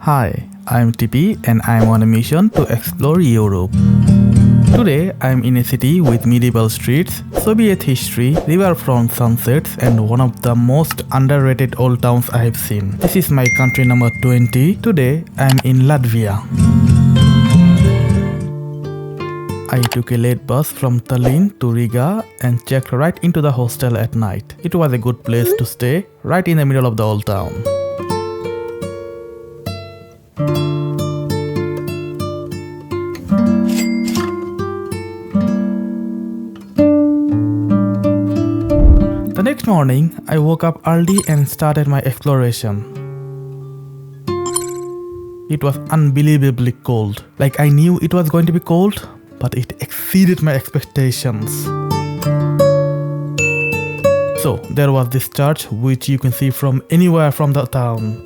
Hi, I'm TP and I'm on a mission to explore Europe. Today, I'm in a city with medieval streets, Soviet history, riverfront sunsets, and one of the most underrated old towns I have seen. This is my country number 20. Today, I'm in Latvia. I took a late bus from Tallinn to Riga and checked right into the hostel at night. It was a good place to stay, right in the middle of the old town. The next morning, I woke up early and started my exploration. It was unbelievably cold. Like I knew it was going to be cold, but it exceeded my expectations. So there was this church which you can see from anywhere from the town.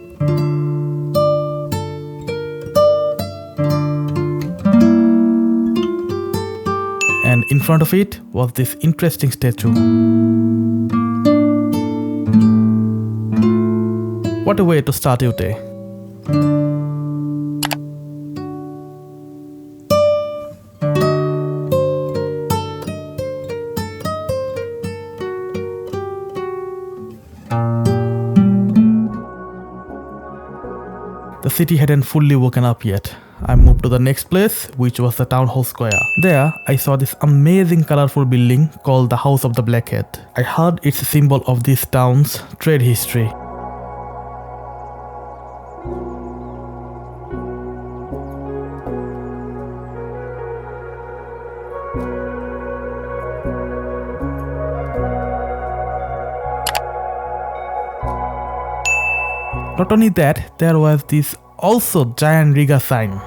And in front of it was this interesting statue. What a way to start your day. The city hadn't fully woken up yet. I moved to the next place, which was the town hall square. There, I saw this amazing colorful building called the House of the Blackhead. I heard it's a symbol of this town's trade history. Not only that, there was this also giant Riga sign.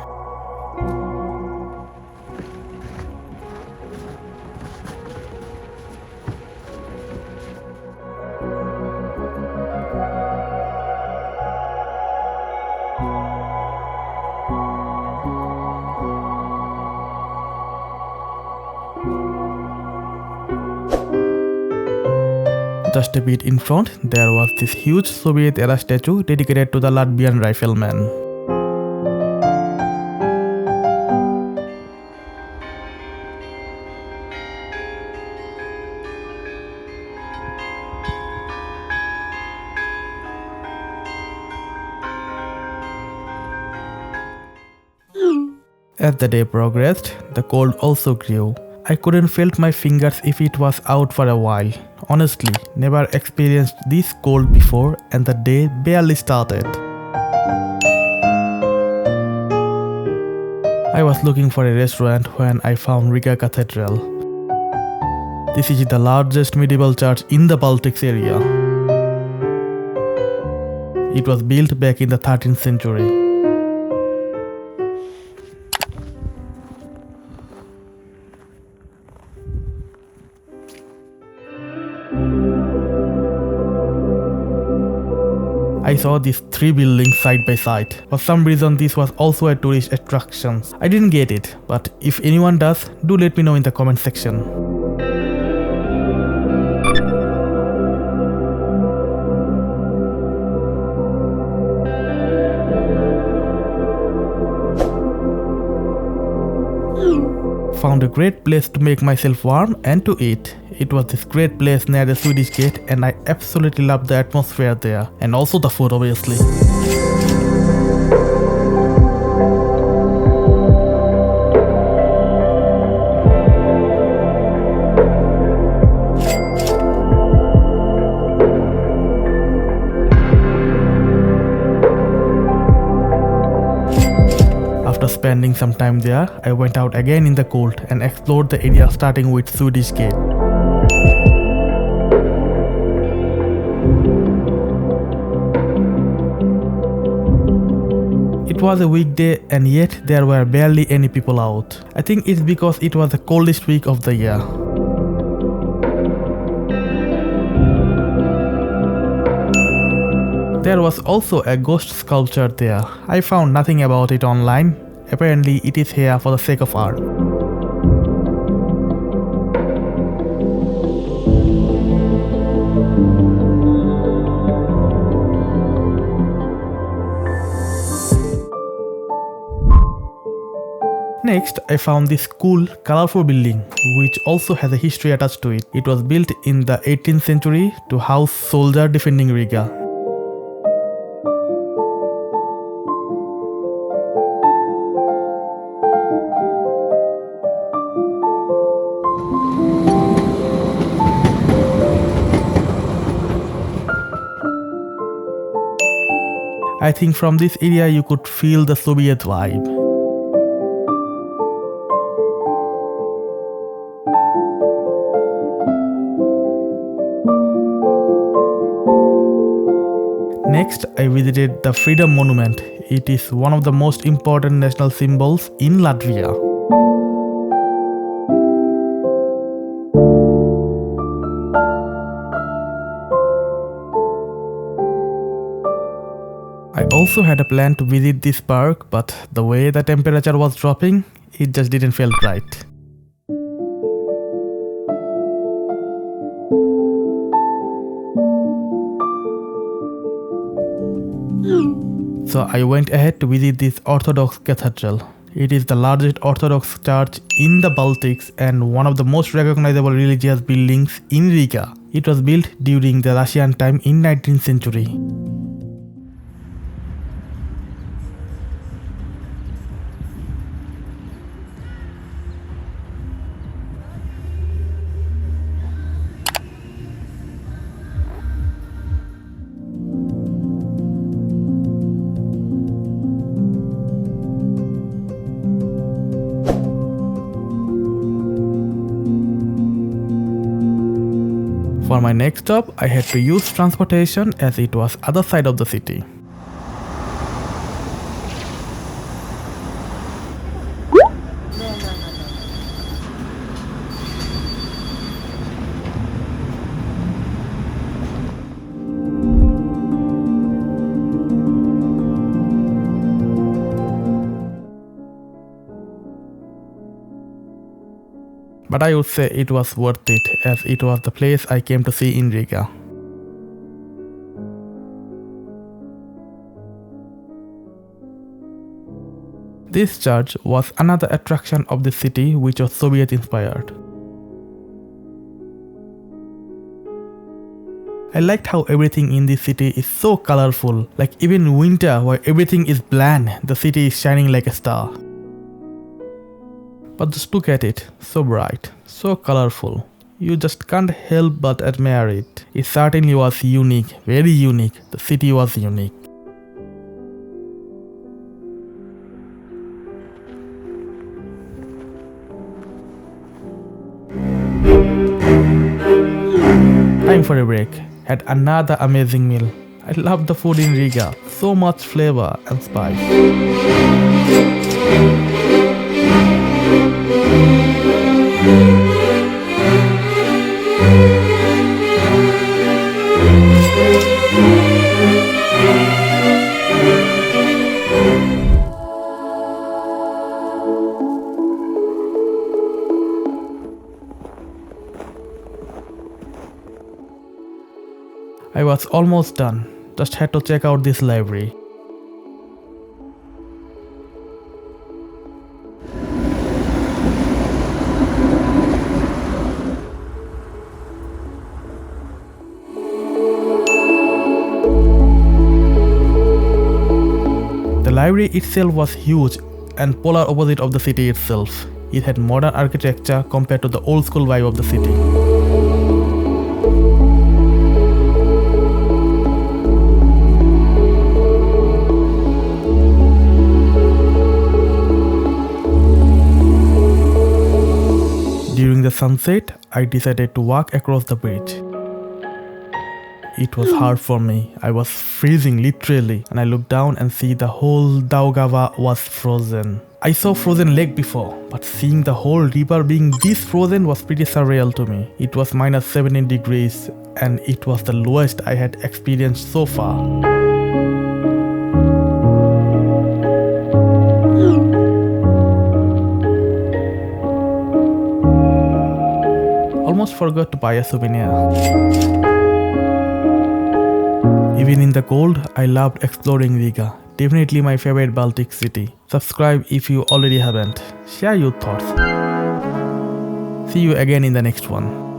Just a bit in front, there was this huge Soviet-era statue dedicated to the Latvian Riflemen. As the day progressed, the cold also grew. I couldn't felt my fingers if it was out for a while. Honestly, never experienced this cold before and the day barely started. I was looking for a restaurant when I found Riga Cathedral. This is the largest medieval church in the Baltics area. It was built back in the 13th century. I saw these three buildings side by side. For some reason this was also a tourist attraction. I didn't get it, but if anyone does, do let me know in the comment section. Found a great place to make myself warm and to eat. It was this great place near the Swedish Gate and I absolutely loved the atmosphere there and also the food obviously. After spending some time there, I went out again in the cold and explored the area starting with Swedish Gate. It was a weekday and yet there were barely any people out. I think it's because it was the coldest week of the year. There was also a ghost sculpture there. I found nothing about it online. Apparently it is here for the sake of art. Next, I found this cool, colorful building, which also has a history attached to it. It was built in the 18th century to house soldiers defending Riga. I think from this area you could feel the Soviet vibe. Next, I visited the Freedom Monument. It is one of the most important national symbols in Latvia. I also had a plan to visit this park, but the way the temperature was dropping, it just didn't feel right. So I went ahead to visit this Orthodox Cathedral. It is the largest Orthodox church in the Baltics and one of the most recognizable religious buildings in Riga. It was built during the Russian time in 19th century. For my next stop, I had to use transportation as it was other side of the city. But I would say it was worth it, as it was the place I came to see in Riga. This church was another attraction of the city, which was Soviet inspired. I liked how everything in this city is so colorful, like even in winter where everything is bland, the city is shining like a star. But just look at it, so bright, so colorful. You just can't help but admire it. It certainly was unique, very unique. The city was unique. Time for a break. Had another amazing meal. I love the food in Riga. So much flavor and spice. I was almost done, just had to check out this library. The library itself was huge and polar opposite of the city itself. It had modern architecture compared to the old school vibe of the city. During the sunset, I decided to walk across the bridge. It was hard for me. I was freezing literally, and I looked down and see the whole Daugava was frozen. I saw frozen lake before, but seeing the whole river being this frozen was pretty surreal to me. It was minus 17 degrees and it was the lowest I had experienced so far. Almost forgot to buy a souvenir. Even in the cold, I loved exploring Riga. Definitely my favorite Baltic city. Subscribe if you already haven't. Share your thoughts. See you again in the next one.